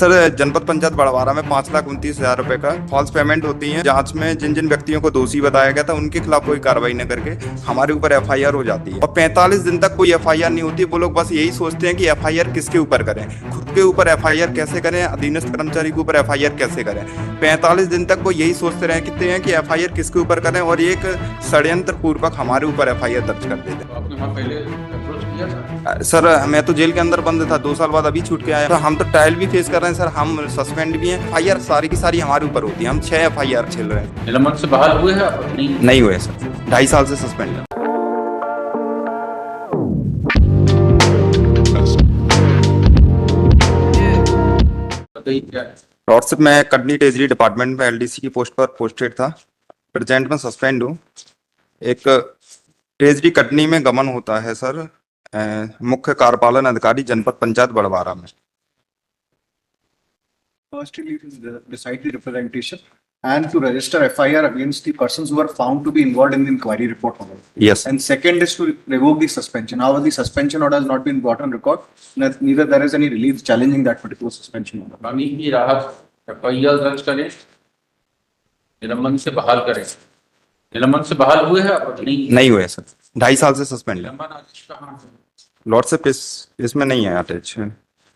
Sir जनपद पंचायत बड़वारा में 5,29,000 रुपए का फॉल्स पेमेंट होती है। जांच में जिन जिन व्यक्तियों को दोषी बताया गया था उनके खिलाफ कोई कार्रवाई न करके हमारे ऊपर एफआईआर हो जाती है और 45 दिन तक कोई एफआईआर नहीं होती। वो लोग बस यही सोचते हैं कि एफआईआर किसके ऊपर करें, खुद के ऊपर एफआईआर कैसे करें, अधीनस्थ कर्मचारी के ऊपर एफआईआर कैसे करें। 45 दिन तक वो यही सोचते रहते हैं कि एफआईआर किसके ऊपर करें और एक षड्यंत्र पूर्वक हमारे ऊपर एफआईआर दर्ज कर देते हैं। आपने वहाँ पहले अप्रोच किया था? सर मैं तो जेल के अंदर बंद था, 2 साल बाद अभी छूट के आया। तो हम तो ट्रायल भी फेस कर रहे हैं सर, हम सस्पेंड भी हैं। एफआईआर सारी की सारी हमारे ऊपर होती है। हम 6 एफआईआर झेल रहे हैं। निलंबन से बहाल हुए हैं आप? नहीं हुए सर, 2.5 साल से सस्पेंड है। बताइए क्या है? व्हाट्सएप में कटनी ट्रेजरी डिपार्टमेंट में एलडीसी की पोस्ट पर पोस्टेड था। प्रेजेंट में सस्पेंड हूँ। एक ट्रेजरी कटनी में गमन होता है सर, मुख्य कार्यपालन अधिकारी जनपद पंचायत बड़वारा में। Firstly, it is decide the representation and to register FIR against the persons who are found to be involved in the inquiry report. Yes. And second is to revoke the suspension. However, the suspension order has not been brought on record. Neither there is any relief challenging that particular suspension order. कानून की राहत FIR दर्ज करें, निलंबन से बहाल करें। निलंबन से बहाल हुए हैं आप? नहीं हुए सर, 2.5 साल से सस्पेंड है। निलंबन आदेश कहाँ है? व्हाट्सएप इसमें नहीं है अटैच।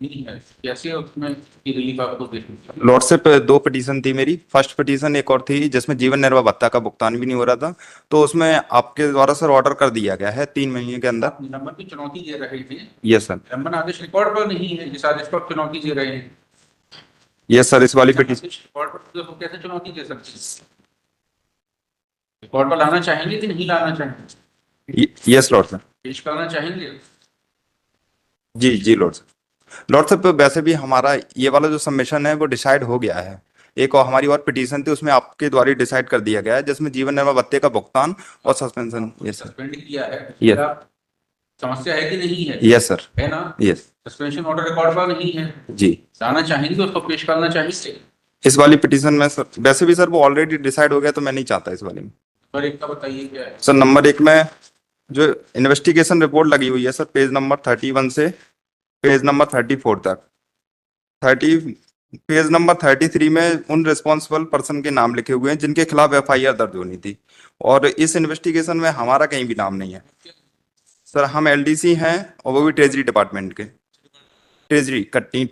नहीं है, कैसे उसमें की रिलीफ आपको देखनी? व्हाट्सएप 2 पिटीशन थी मेरी। फर्स्ट पिटीशन एक और थी जिसमें जीवन निर्वाह भत्ता का भुगतान भी नहीं हो रहा था, तो उसमें आपके द्वारा सर ऑर्डर कर दिया गया है 3 महीने के अंदर। निलंबन की चुनौती दे रहे थे। Yes sir. निलंबन आदेश रिकॉर्ड पर नहीं है, जिस आदेश पर चुनौती दे रहे हैं। यस सर, इस वाली पिटीशन रिकॉर्ड पर तो कैसे चुनौती दे सकते हैं? रिकॉर्ड पर लाना चाहेंगे कि नहीं लाना चाहेंगे? Yes Lord sir. पेश करना चाहेंगे? जी लॉर्ड सर। लॉर्ड साहब वैसे भी हमारा ये वाला जो सबमिशन है वो डिसाइड हो गया है। एक और हमारी और पिटीशन थी, उसमें आपके द्वारा डिसाइड कर दिया गया है, जिसमें जीवन निर्वाह भत्ते का भुगतान और सस्पेंशन। Yes sir. सस्पेंड किया है। Yes. क्या समस्या है कि नहीं है? Yes sir. है ना? यस। सस्पेंशन ऑर्डर रिकॉर्ड पर नहीं है। जी। लाना चाहेंगे उसको पेश करना चाहेंगे? इस वाली पिटीशन में सर वैसे भी सर वो ऑलरेडी डिसाइड हो गया, तो मैं नहीं चाहता इस वाले में। नंबर 1 का बताइए क्या है? सर नंबर 1 में जो इन्वेस्टिगेशन रिपोर्ट लगी हुई है सर, पेज नंबर 31 से पेज नंबर 34 तक। पेज नंबर 33 में उन रिस्पॉन्सिबल पर्सन के नाम लिखे हुए हैं जिनके खिलाफ एफआईआर दर्ज होनी थी, और इस इन्वेस्टिगेशन में हमारा कहीं भी नाम नहीं है सर। हम एलडीसी हैं और वो भी ट्रेजरी डिपार्टमेंट के। ट्रेजरी कटनी।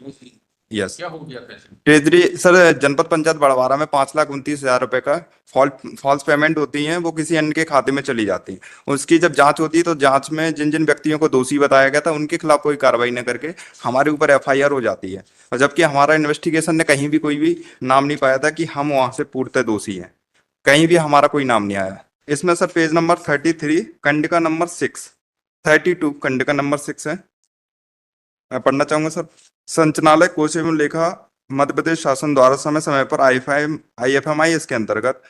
यस। क्या हो गया पैसे? ट्रेजरी सर जनपद पंचायत बड़वारा में 5,29,000 रुपए का फॉल्स पेमेंट होती है, वो किसी अन्य के खाते में चली जाती है। उसकी जब जांच होती है तो जांच में जिन जिन व्यक्तियों को दोषी बताया गया था उनके खिलाफ कोई कार्रवाई न करके हमारे ऊपर एफआईआर हो जाती है, और जबकि हमारा इन्वेस्टिगेशन ने कहीं भी कोई भी नाम नहीं पाया था कि हम वहां से पूर्णतः दोषी हैं। कहीं भी हमारा कोई नाम नहीं आया इसमें सर। पेज नंबर 33 खंड का नंबर 6, 32 खंड का नंबर 6 है, मैं पढ़ना चाहूंगा सर। संचालय कोष एवं लेखा मध्य प्रदेश शासन द्वारा समय समय पर IFMI इसके अंतर्गत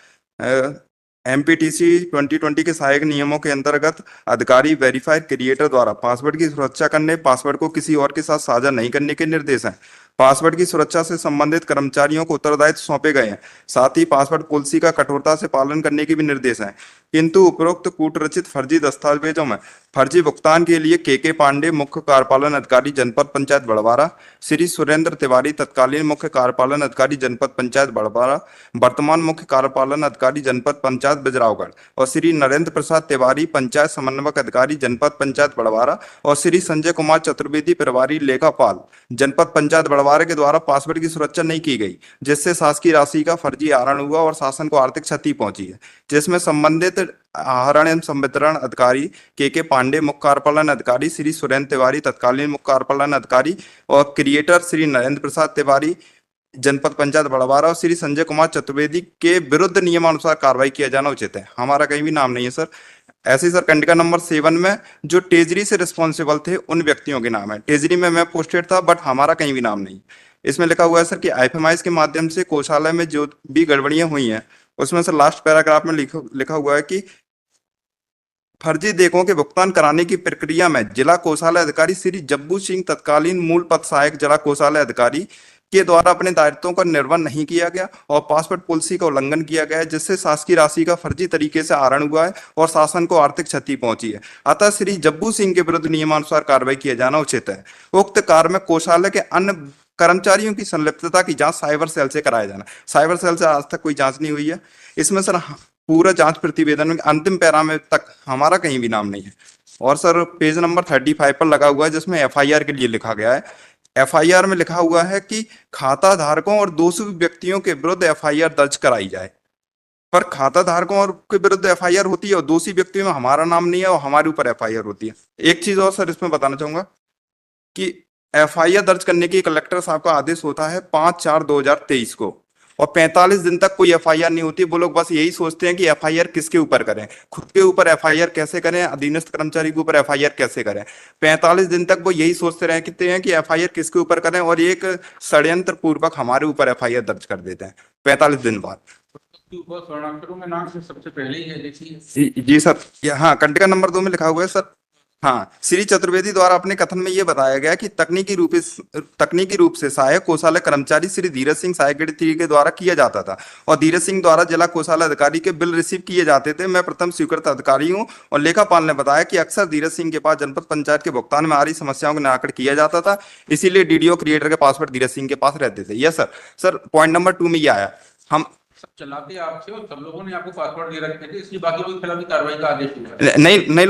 MPTC 2020 के सहायक नियमों के अंतर्गत अधिकारी वेरीफायर क्रिएटर द्वारा पासवर्ड की सुरक्षा करने, पासवर्ड को किसी और के साथ साझा नहीं करने के निर्देश हैं। पासवर्ड की सुरक्षा से संबंधित कर्मचारियों को उत्तरदायित्व सौंपे गए हैं। साथ ही पासवर्ड पॉलिसी का कठोरता से पालन करने के भी निर्देश हैं। किंतु उपरोक्त कूटरचित फर्जी दस्तावेजों में फर्जी भुगतान के लिए के पांडे मुख्य कार्यपालन अधिकारी जनपद पंचायत बड़वारा, श्री सुरेंद्र तिवारी तत्कालीन मुख्य कार्यपालन अधिकारी जनपद पंचायत बड़वारा, वर्तमान मुख्य कार्यपालन अधिकारी जनपद पंचायत बिजरावगढ़, और श्री नरेंद्र प्रसाद तिवारी पंचायत समन्वयक अधिकारी जनपद पंचायत बड़वारा, और श्री संजय कुमार चतुर्वेदी प्रभारी लेखापाल जनपद पंचायत बड़वारा के द्वारा पासवर्ड की सुरक्षा नहीं की गई, जिससे शासकीय राशि का फर्जी आहरण हुआ और शासन को आर्थिक क्षति पहुंची है, जिसमें संबंधित आहरण एवं संवितरण अधिकारी के पांडे मुख्य कार्यपालन अधिकारी, श्री सुरेंद्र तिवारी तत्कालीन मुख्य कार्यपालन अधिकारी, और क्रिएटर श्री नरेंद्र प्रसाद तिवारी जनपद पंचायत बड़वारा और श्री संजय कुमार चतुर्वेदी के विरुद्ध नियमानुसार कार्रवाई किया जाना उचित है। हमारा कहीं भी नाम नहीं है सर। ऐसे ही सर कंडिका नंबर 7 में जो ट्रेजरी से रिस्पॉन्सिबल थे उन व्यक्तियों के नाम है। ट्रेजरी में मैं पोस्टेड था, बट हमारा कहीं भी नाम नहीं। इसमें लिखा हुआ है सर कि IFMI के माध्यम से कोषालय में जो भी गड़बड़ियां हुई हैं उसमें सर लास्ट पैराग्राफ में लिखा हुआ है कि फर्जी देयकों के भुगतान कराने की प्रक्रिया में जिला कोषालय अधिकारी श्री जब्बू सिंह तत्कालीन मूल पद सहायक जिला कोषालय अधिकारी के द्वारा अपने दायित्वों का निर्वहन नहीं किया गया और पासवर्ड पॉलिसी का उल्लंघन किया गया है, जिससे शासकीय राशि का फर्जी तरीके से आहरण हुआ है और शासन को आर्थिक क्षति पहुंची है। अतः श्री जब्बू सिंह के विरुद्ध नियमानुसार कार्रवाई किया जाना उचित है। उक्त कार्य में कोषालय के अन्य कर्मचारियों की संलिप्तता की जांच साइबर सेल से कराया जाना। साइबर सेल से आज तक कोई जांच नहीं हुई है इसमें सर। पूरा जांच प्रतिवेदन में अंतिम पैरा में तक हमारा कहीं भी नाम नहीं है। और सर पेज नंबर 35 पर लगा हुआ है जिसमें एफआईआर के लिए लिखा गया है। एफआईआर में लिखा हुआ है कि खाता धारकों और दोषी व्यक्तियों के विरुद्ध एफआईआर दर्ज कराई जाए। पर खाता धारकों और के विरुद्ध एफआईआर होती है और दोषी व्यक्तियों में हमारा नाम नहीं है और हमारे ऊपर एफआईआर होती है। एक चीज और सर इसमें बताना चाहूंगा कि एफआईआर दर्ज करने की कलेक्टर साहब का आदेश होता है 5/4/2023 को, और 45 दिन तक कोई एफआईआर नहीं होती। वो लोग बस यही सोचते हैं कि एफआईआर किसके ऊपर करें, खुद के ऊपर एफआईआर कैसे करें, अधीनस्थ कर्मचारी के ऊपर एफआईआर कैसे करें। 45 दिन तक वो यही सोचते रहते हैं कि एफआईआर किसके ऊपर करें, और एक षड्यंत्र पूर्वक हमारे ऊपर एफआईआर दर्ज कर देते हैं 45 दिन बाद। ऊपर स्वर्णाक्षरों में नाम से सबसे पहले ही है, देखिए। जी सर, हाँ कंटिका नंबर 2 में लिखा हुआ है सर। हाँ, श्री चतुर्वेदी द्वारा अपने कथन में ये बताया गया कि तकनीकी रूप से सहायक कोषालय कर्मचारी श्री धीरज सिंह सहायक के द्वारा किया जाता था और धीरज सिंह द्वारा जिला कोषालय अधिकारी के बिल रिसीव किए जाते थे। मैं प्रथम स्वीकृत अधिकारी हूँ। और लेखापाल ने बताया कि अक्सर धीरज सिंह के पास जनपद पंचायत के भुगतान में आ रही समस्याओं का निराकरण किया जाता था, इसीलिए डीडीओ क्रिएटर के पासवर्ड धीरज सिंह के पास रहते थे। Yes sir. Sir point number 2 में ये आया, हम सब चलाते आप थे और सब लोगों ने आपको पासवर्ड दे रखे थे, इसलिए बाकी कोई खिलाफी कार्रवाई का आदेश हुआ नहीं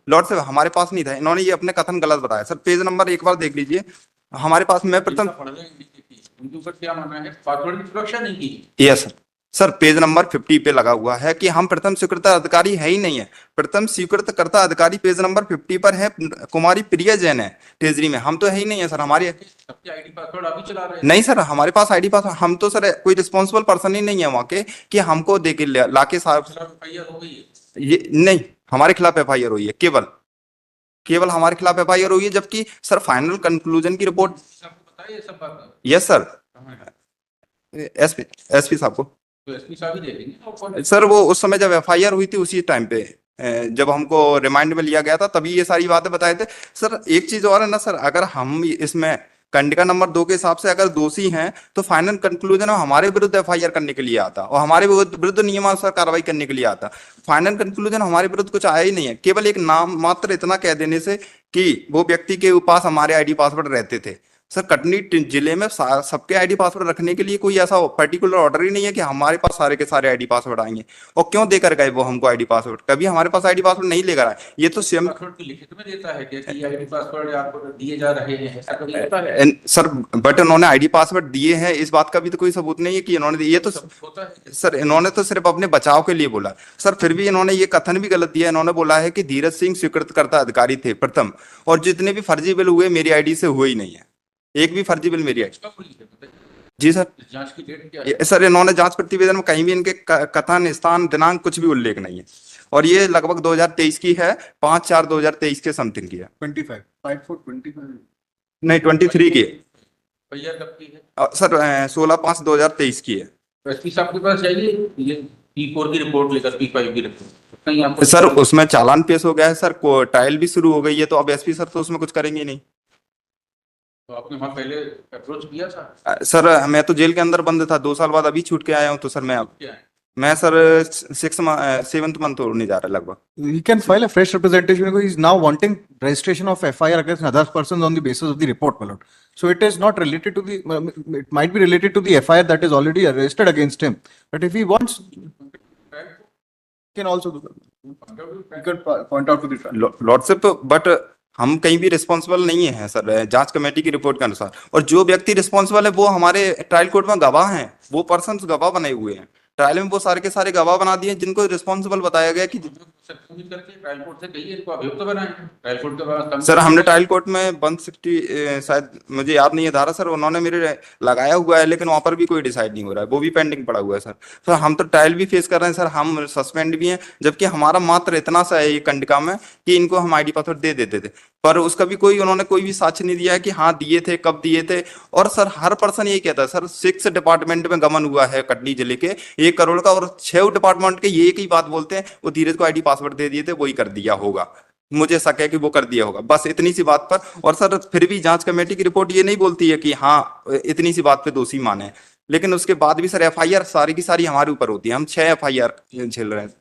लॉर्ड साहब हमारे पास नहीं था। इन्होंने ये अपने कथन गलत बताया सर। पेज नंबर एक बार देख लीजिए। हमारे पास मैं प्रथम उनके ऊपर क्या मानना है, पासवर्ड की सुरक्षा नहीं की। यस सर, पेज नंबर 50 पे लगा हुआ है कि हम प्रथम स्वीकृत अधिकारी है ही नहीं है। प्रथम स्वीकृतकर्ता अधिकारी पेज नंबर 50 पर है कुमारी प्रिया जैन है ट्रेजरी में, हम तो है ही नहीं है सर। हमारी सबके आईडी पासवर्ड आप ही चला रहे हैं। नहीं सर, हमारे पास आईडी पास, हम तो सर कोई रिस्पॉन्सिबल पर्सन ही नहीं है वहाँ के कि हमको दे के लाके साहब। एफआईआर हो गई है, ये नहीं, हमारे खिलाफ एफआईआर हुई है, केवल हमारे खिलाफ एफआईआर हुई है, जबकि सर फाइनल कंक्लूजन की रिपोर्ट। आपको पता है ये सब बात? यस सर, कहाँ है? एसपी साहब को तो एसपी साहब ही दे देंगे सर। वो उस समय जब एफआईआर हुई थी उसी टाइम पे जब हमको रिमांड में लिया गया था तभी ये सारी बातें बताए थे सर। एक चीज और है ना सर, अगर हम इसमें कंडिका नंबर 2 के हिसाब से अगर दोषी हैं तो फाइनल कंक्लूजन हमारे विरुद्ध एफआईआर करने के लिए आता और हमारे विरुद्ध नियमानुसार कार्रवाई करने के लिए आता। फाइनल कंक्लूजन हमारे विरुद्ध कुछ आया ही नहीं है, केवल एक नाम मात्र इतना कह देने से कि वो व्यक्ति के पास हमारे आईडी पासवर्ड रहते थे। सर कटनी जिले में सबके आईडी पासवर्ड रखने के लिए कोई ऐसा पर्टिकुलर ऑर्डर ही नहीं है कि हमारे पास सारे के सारे आईडी पासवर्ड आएंगे। और क्यों देकर गए वो हमको आईडी पासवर्ड? कभी हमारे पास आईडी पासवर्ड नहीं लेकर आए। ये तो स्वयं पासवर्ड की लिखित में देता है कि आईडी पासवर्ड आपको दिए जा रहे हैं, ऐसा कभी होता है? सर बट उन्होंने आईडी पासवर्ड दिए हैं, इस बात का भी तो कोई सबूत नहीं है कि इन्होंने ये तो होता है सर। इन्होंने तो सिर्फ अपने बचाव के लिए बोला सर। फिर भी इन्होंने ये कथन भी गलत दिया। इन्होंने बोला है कि धीरज सिंह स्वीकृतकर्ता अधिकारी थे प्रथम, और जितने भी फर्जी बिल हुए मेरी आईडी से हुए ही नहीं है, एक भी फर्जी बिल मेरी आईडी। कब हुई है बताइए? जी सर। जांच की डेट क्या है? सर इन्होंने जांच प्रतिवेदन में कहीं भी इनके कथन स्थान दिनांक कुछ भी उल्लेख नहीं है, और ये लगभग 2023 की है, 5/4/2023 के समथिंग की है। 25, 5/4/25। नहीं 23 की है भैया कब की है? सर, 16/5/2023 की है। तो एसपी साहब के पास जाइए, ये P4 की रिपोर्ट लेकर, P5 की रिपोर्ट कहीं आपको सर उसमें चालान पेश हो गया है सर, ट्रायल भी शुरू हो गई है, तो अब एसपी सर तो उसमें कुछ करेंगे नहीं। तो आपने वहाँ पहले अप्रोच किया था? सर मैं तो जेल के अंदर बंद था, 2 साल बाद अभी छूट के आया हूँ। तो सर क्या है? मैं सर 7th मंथ होने जा रहा है लगभग। He can file a fresh representation because he is now wanting registration of FIR against other persons on the basis of the report, my lord. So it is not related to the, it might be related to the FIR that is already arrested against him. But if he wants, he can also do that. He can point out to the trial. Lordship, but हम कहीं भी responsible नहीं है sir जांच committee की report के अनुसार। और जो व्यक्ति रिस्पॉन्सिबल है वो हमारे ट्रायल कोर्ट में गवाह हैं, वो पर्सन गवाह बने हुए हैं ट्रायल में, वो सारे के सारे गवाह बना दिए जिनको रिस्पॉन्सिबल बताया गया कि ट्रायल कोर्ट से कहिए इनको अभियुक्त बनाएं। ट्रायल कोर्ट के बाद सर हमने ट्रायल कोर्ट में 160 शायद मुझे याद नहीं है धारा सर, उन्होंने मेरे लगाया हुआ है, लेकिन वहां पर भी कोई डिसाइड नहीं हो रहा है, वो भी पेंडिंग पड़ा हुआ है सर। सर हम तो ट्रायल भी फेस कर रहे हैं सर, हम सस्पेंड भी हैं, जबकि हमारा मात्र इतना सा है ये कंडिका में कि इनको हम आईडी पासवर्ड दे देते थे, पर उसका भी उन्होंने कोई भी साक्ष्य नहीं दिया है कि हाँ दिए थे, कब दिए थे। और सर हर पर्सन यही कहता है सर 6 डिपार्टमेंट में गमन हुआ है कटनी जिले के 1 करोड़ का, और 6 डिपार्टमेंट के ये एक ही बात बोलते हैं वो धीरज को आईडी पासवर्ड दे दिए थे, वही कर दिया होगा, मुझे शक है कि वो कर दिया होगा, बस इतनी सी बात पर। और सर फिर भी जांच कमेटी की रिपोर्ट ये नहीं बोलती है कि हाँ इतनी सी बात पे दोषी माने, लेकिन उसके बाद भी सर एफआईआर सारी की सारी हमारे ऊपर होती है, हम 6 एफआईआर झेल रहे हैं।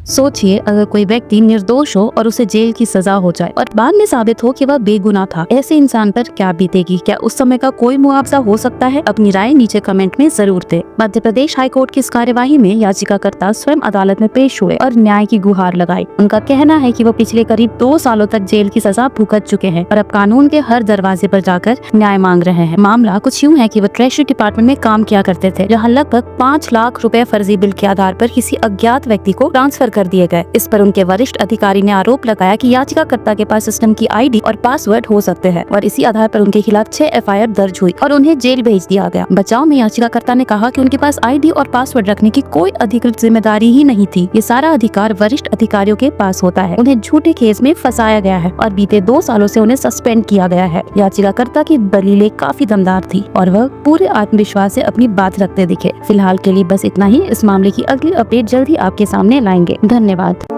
सोचिए अगर कोई व्यक्ति निर्दोष हो और उसे जेल की सजा हो जाए और बाद में साबित हो कि वह बेगुनाह था, ऐसे इंसान पर क्या बीतेगी? क्या उस समय का कोई मुआवजा हो सकता है? अपनी राय नीचे कमेंट में जरूर दें। मध्य प्रदेश हाईकोर्ट की इस कार्यवाही में याचिकाकर्ता स्वयं अदालत में पेश हुए और न्याय की गुहार लगाई। उनका कहना है कि वो पिछले करीब 2 सालों तक जेल की सजा भुगत चुके हैं और अब कानून के हर दरवाजे पर जाकर न्याय मांग रहे हैं। मामला कुछ यूँ है कि वो ट्रेजरी डिपार्टमेंट में काम किया करते थे, जहाँ लगभग 5 लाख रुपए फर्जी बिल के आधार पर किसी अज्ञात व्यक्ति को ट्रांसफर कर दिए गए। इस पर उनके वरिष्ठ अधिकारी ने आरोप लगाया कि याचिकाकर्ता के पास सिस्टम की आईडी और पासवर्ड हो सकते हैं और इसी आधार पर उनके खिलाफ 6 एफआईआर दर्ज हुई और उन्हें जेल भेज दिया गया। बचाव में याचिकाकर्ता ने कहा कि उनके पास आईडी और पासवर्ड रखने की कोई अधिकृत जिम्मेदारी ही नहीं थी। ये सारा अधिकार वरिष्ठ अधिकारियों के पास होता है। उन्हें झूठे केस में फंसाया गया है और बीते 2 सालों से उन्हें सस्पेंड किया गया है। याचिकाकर्ता की दलीलें काफी दमदार थी और वह पूरे आत्मविश्वास से अपनी बात रखते दिखे। फिलहाल के लिए बस इतना ही। इस मामले की अगली अपडेट जल्द ही आपके सामने लाएंगे। धन्यवाद।